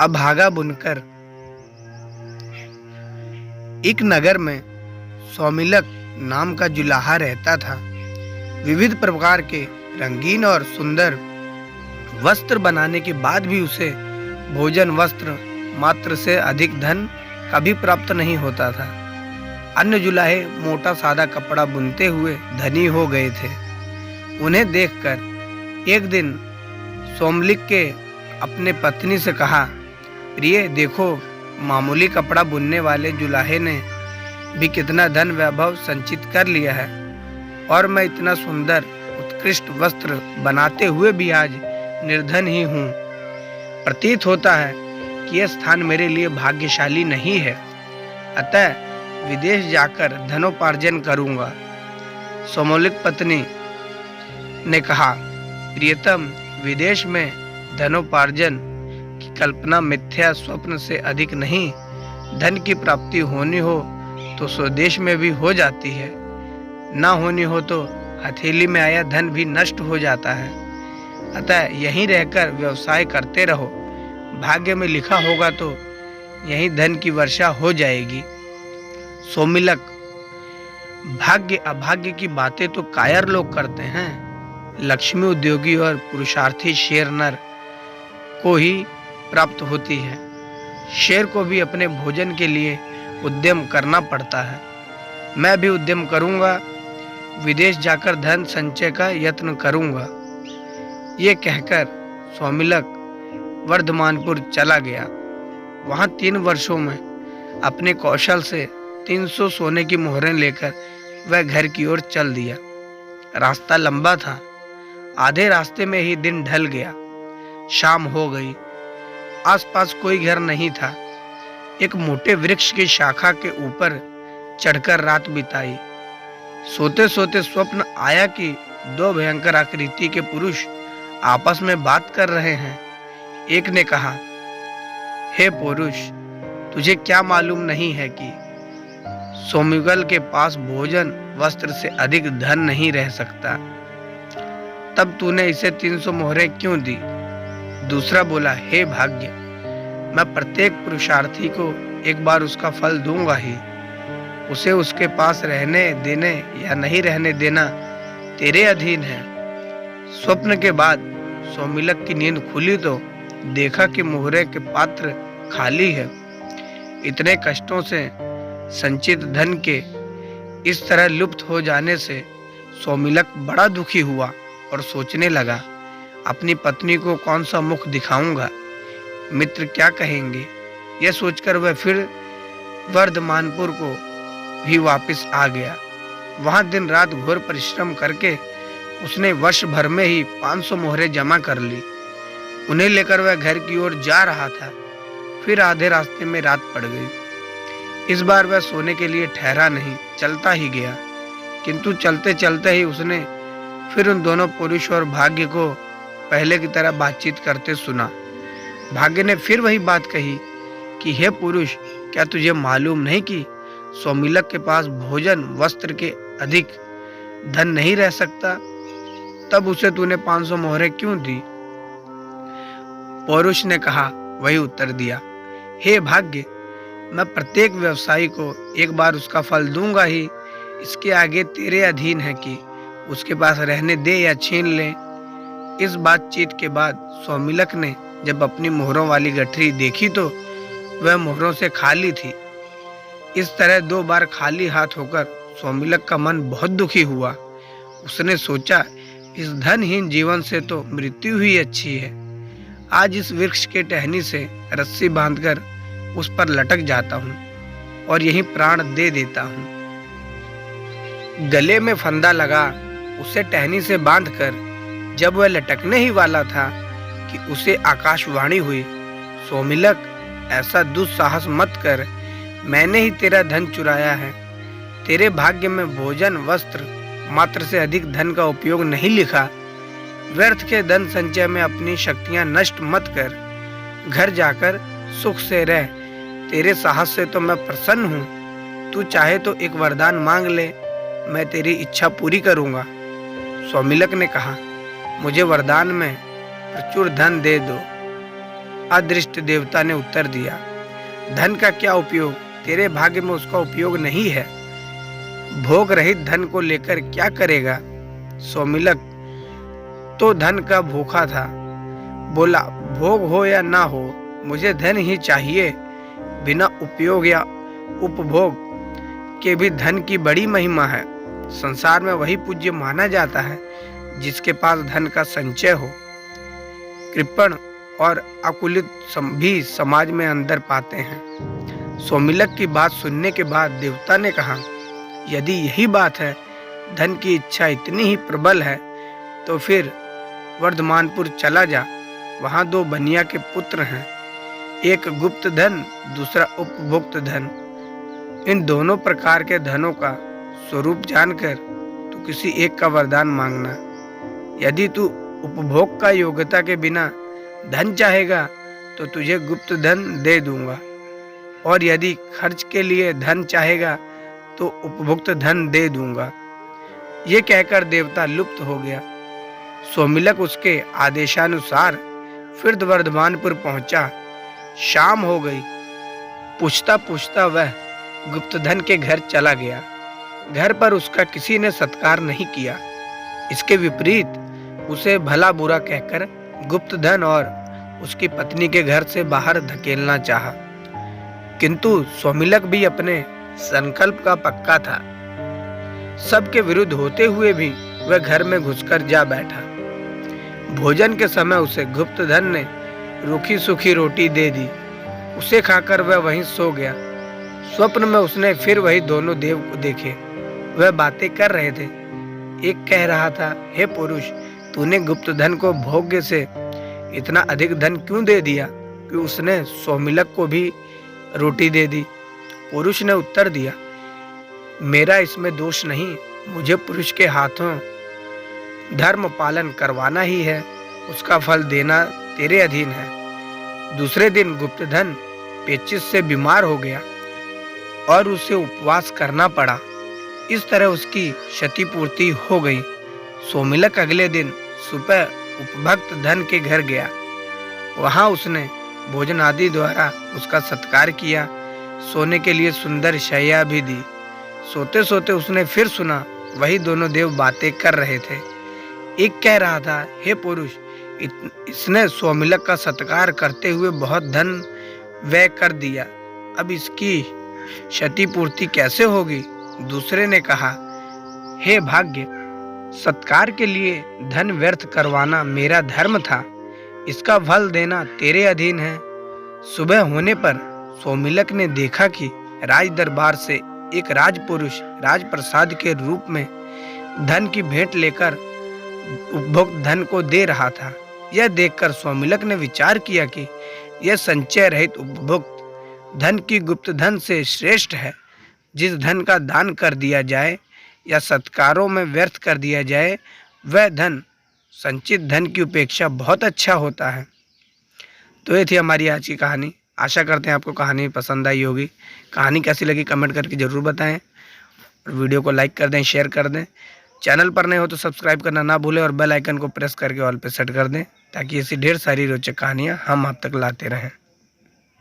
अभागा बुनकर। एक नगर में सौमिलक नाम का जुलाहा रहता था। विविध प्रकार के रंगीन और सुंदर वस्त्र बनाने के बाद भी उसे भोजन वस्त्र मात्र से अधिक धन कभी प्राप्त नहीं होता था। अन्य जुलाहे मोटा सादा कपड़ा बुनते हुए धनी हो गए थे। उन्हें देखकर एक दिन सोमलिक के अपने पत्नी से कहा, प्रिय देखो, मामूली कपड़ा बुनने वाले जुलाहे ने भी कितना धन वैभव संचित कर लिया है, और मैं इतना सुंदर उत्कृष्ट वस्त्र बनाते हुए भी आज निर्धन ही हूँ। प्रतीत होता है कि यह स्थान मेरे लिए भाग्यशाली नहीं है, अतः विदेश जाकर धनोपार्जन करूंगा। सोमलिक पत्नी ने कहा, प्रियतम, विदेश में धनोपार्जन की कल्पना मिथ्या स्वप्न से अधिक नहीं। धन की प्राप्ति होनी हो तो स्वदेश में भी हो जाती है, ना होनी हो तो हथेली में आया धन भी नष्ट हो जाता है। अतः यहीं रहकर व्यवसाय करते रहो, भाग्य में लिखा होगा तो यहीं धन की वर्षा हो जाएगी। सोमिलक, भाग्य अभाग्य की बातें तो कायर लोग करते हैं। लक्ष्मी उद्योगी और पुरुषार्थी शेर नर को ही प्राप्त होती है। शेर को भी अपने भोजन के लिए उद्यम करना पड़ता है। मैं भी उद्यम करूंगा, विदेश जाकर धन संचय का यत्न करूंगा। ये कहकर सोमिलक वर्धमानपुर चला गया। वहां 3 वर्षों में अपने कौशल से 300 सोने की मोहरें लेकर वह घर की ओर चल दिया। रास्ता लंबा था, आधे रास्ते में ही दिन ढल गया। शाम हो गई। आसपास कोई घर नहीं था। एक मोटे वृक्ष की शाखा के ऊपर चढ़कर रात बिताई। सोते सोते स्वप्न आया कि 2 भयंकर आकृति के पुरुष आपस में बात कर रहे हैं। एक ने कहा, हे पुरुष, तुझे क्या मालूम नहीं है कि सोमिगल के पास भोजन वस्त्र से अधिक धन नहीं रह सकता? तब तूने इसे 300 मोहरें क्यों दी? दूसरा बोला, हे भाग्य, मैं प्रत्येक पुरुषार्थी को एक बार उसका फल दूंगा ही। उसे उसके पास रहने देने या नहीं रहने देना तेरे अधीन है। स्वप्न के बाद सोमिलक की नींद खुली तो देखा कि मोहरे के पात्र खाली है। इतने कष्टों से संचित धन के इस तरह लुप्त हो जाने से सोमिलक बड़ा दुखी हुआ और सोचने लगा, अपनी पत्नी को कौन सा मुख दिखाऊंगा, मित्र क्या कहेंगे। यह सोचकर वह फिर वर्धमानपुर को भी वापस आ गया। वहां दिन रात घोर परिश्रम करके उसने वर्ष भर में ही 500 मोहरें जमा कर ली। उन्हें लेकर वह घर की ओर जा रहा था। फिर आधे रास्ते में रात पड़ गई। इस बार वह सोने के लिए ठहरा नहीं, चलता ही गया। किंतु चलते चलते ही उसने फिर उन दोनों पुरुष और भाग्य को पहले की तरह बातचीत करते सुना। भाग्य ने फिर वही बात कही कि हे पुरुष, क्या तुझे मालूम नहीं कि सोमिलक के पास भोजन वस्त्र के अधिक धन नहीं रह सकता? तब उसे तूने 500 मोहरें क्यों दी? पुरुष ने कहा, वही उत्तर दिया, हे भाग्य, मैं प्रत्येक व्यवसायी को एक बार उसका फल दूंगा ही। इसके आगे तेरे अधीन है कि उसके पास रहने दे या छीन ले। इस बातचीत के बाद सोमिलक ने जब अपनी मोहरों वाली गठरी देखी तो वह मोहरों से खाली थी। इस तरह 2 बार खाली हाथ होकर सोमिलक का मन बहुत दुखी हुआ। उसने सोचा, इस धनहीन जीवन से तो मृत्यु ही अच्छी है। आज इस वृक्ष के टहनी से रस्सी बांधकर उस पर लटक जाता हूँ और यही प्राण दे देता हूँ। गले में फंदा लगा उसे टहनी से बांधकर जब वह लटकने ही वाला था कि उसे आकाशवाणी हुई, सोमिलक, ऐसा दुस्साहस मत कर। मैंने ही तेरा धन चुराया है। तेरे भाग्य में भोजन वस्त्र मात्र से अधिक धन का उपयोग नहीं लिखा। व्यर्थ के धन संचय में अपनी शक्तियां नष्ट मत कर। घर जाकर सुख से रह। तेरे साहस से तो मैं प्रसन्न हूँ। तू चाहे तो एक वरदान मांग ले, मैं तेरी इच्छा पूरी करूँगा। सोमिलक ने कहा, मुझे वरदान में प्रचुर धन दे दो। अदृष्ट देवता ने उत्तर दिया, धन का क्या उपयोग, तेरे भाग्य में उसका उपयोग नहीं है। भोग रहित धन को लेकर क्या करेगा। सौमिलक तो धन का भूखा था, बोला, भोग हो या ना हो, मुझे धन ही चाहिए। बिना उपयोग या उपभोग के भी धन की बड़ी महिमा है। संसार में वही पूज्य माना जाता है जिसके पास धन का संचय हो। कृपण और अकुलित भी समाज में अंदर पाते हैं। सौमिलक की बात सुनने के बाद देवता ने कहा, यदि यही बात है, धन की इच्छा इतनी ही प्रबल है, तो फिर वर्धमानपुर चला जा। वहां 2 बनिया के पुत्र हैं, एक गुप्त धन, दूसरा उपभोक्त धन। इन दोनों प्रकार के धनों का स्वरूप जानकर तू किसी एक का वरदान मांगना। यदि तू उपभोग का योग्यता के बिना धन चाहेगा तो तुझे गुप्त धन दे दूंगा, और यदि खर्च के लिए धन चाहेगा तो उपभोक्त धन दे दूंगा। ये कहकर देवता लुप्त हो गया। सौमिलक उसके आदेशानुसार फिर वर्धमानपुर पहुंचा। शाम हो गई। पूछता पूछता वह गुप्त धन के घर चला गया। घर पर उसका किसी ने सत्कार नहीं किया। इसके विपरीत उसे भला बुरा कहकर गुप्त धन और उसकी पत्नी के घर से बाहर धकेलना चाहा, किंतु सौमिलक भी अपने संकल्प का पक्का था। सबके विरुद्ध होते हुए भी वह घर में घुसकर जा बैठा। भोजन के समय उसे गुप्त धन ने रूखी सूखी रोटी दे दी। उसे खाकर वह वहीं सो गया। स्वप्न में उसने फिर वही दोनों देव को देखे। वह बातें कर रहे थे। एक कह रहा था, हे पुरुष, तूने गुप्त धन को भोग्य से इतना अधिक धन क्यों दे दिया कि उसने सौमिलक को भी रोटी दे दी। पुरुष ने उत्तर दिया, मेरा इसमें दोष नहीं, मुझे पुरुष के हाथों धर्म पालन करवाना ही है, उसका फल देना तेरे अधीन है। दूसरे दिन गुप्त धन पेचिश से बीमार हो गया और उसे उपवास करना पड़ा। इस तरह उसकी क्षतिपूर्ति हो गई। सौमिलक अगले दिन सुबह उपभक्त धन के घर गया। वहां उसने भोजन आदि द्वारा उसका सत्कार किया। सोने के लिए सुंदर शैया भी दी। सोते सोते उसने फिर सुना, वही दोनों देव बातें कर रहे थे। एक कह रहा था, हे पुरुष, इसने सौमिलक का सत्कार करते हुए बहुत धन व्यय कर दिया, अब इसकी क्षतिपूर्ति कैसे होगी। दूसरे ने कहा, हे भाग्य, सत्कार के लिए धन व्यर्थ करवाना मेरा धर्म था, इसका फल देना तेरे अधीन है। सुबह होने पर सौमिलक ने देखा कि राज दरबार से एक राजपुरुष राजप्रसाद के रूप में धन की भेंट लेकर उपभोक्त धन को दे रहा था। यह देखकर सौमिलक ने विचार किया कि यह संचय रहित उपभोक्त धन की गुप्त धन से श्रेष्ठ है। जिस धन का दान कर दिया जाए या सत्कारों में व्यर्थ कर दिया जाए, वह धन संचित धन की अपेक्षा बहुत अच्छा होता है। तो ये थी हमारी आज की कहानी। आशा करते हैं आपको कहानी पसंद आई होगी। कहानी कैसी लगी कमेंट करके ज़रूर बताएं और वीडियो को लाइक कर दें, शेयर कर दें। चैनल पर नए हो तो सब्सक्राइब करना ना भूलें और बेल आइकन को प्रेस करके ऑल पे सेट कर दें, ताकि ऐसी ढेर सारी रोचक कहानियाँ हम आप तक लाते रहें।